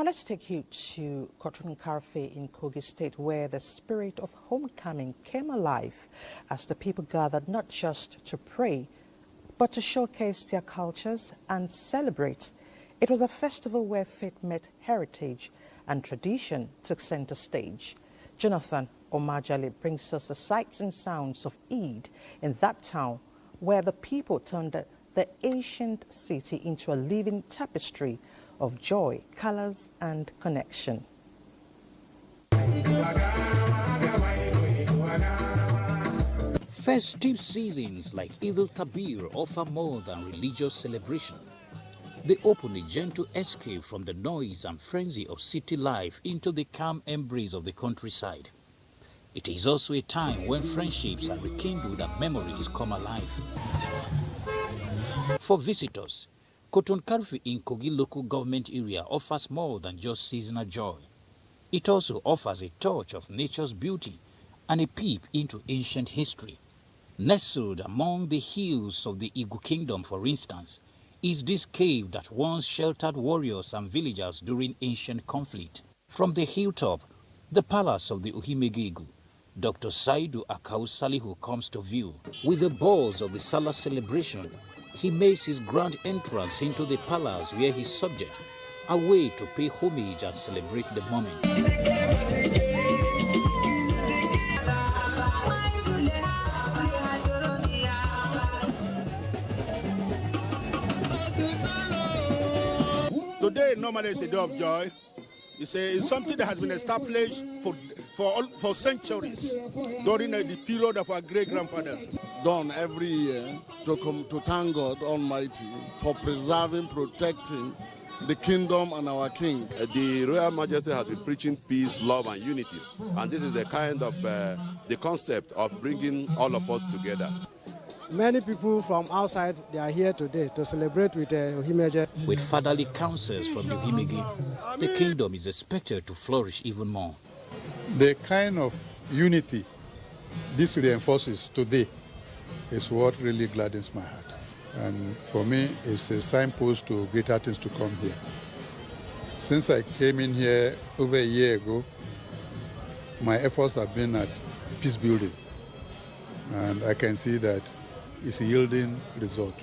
let's take you to Koton-Karfe in Kogi State, where the spirit of homecoming came alive as the people gathered not just to pray, but to showcase their cultures and celebrate. It was a festival where faith met heritage and tradition took center stage. Jonathan Omajali brings us the sights and sounds of Eid in that town, where the people turned the ancient city into a living tapestry of joy, colors, and connection. Festive seasons like Eid al-Kabir offer more than religious celebration. They open a gentle escape from the noise and frenzy of city life into the calm embrace of the countryside. It is also a time when friendships are rekindled and memories come alive. For visitors, Koton-Karfe in Kogi local government area offers more than just seasonal joy. It also offers a touch of nature's beauty and a peep into ancient history. Nestled among the hills of the Igbo kingdom, for instance, is this cave that once sheltered warriors and villagers during ancient conflict. From the hilltop, the palace of the Ohimegegu, Dr. Saidu Akau Salihu comes to view. With the buzz of the Salah celebration, he makes his grand entrance into the palace where his subjects are way to pay homage and celebrate the moment. Today normally is a day of joy. It's something that has been established for centuries during the period of our great-grandfathers. Done every year to thank God Almighty for preserving, protecting the kingdom and our king. The Royal Majesty has been preaching peace, love, and unity, and this is the kind of the concept of bringing all of us together. Many people from outside, they are here today to celebrate with Ohimeje. With fatherly counsels from the Ohimege, the kingdom is expected to flourish even more. The kind of unity this reinforces today is what really gladdens my heart. And for me, it's a signpost to greater things to come here. Since I came in here over a year ago, my efforts have been at peace building. And I can see that it's yielding result.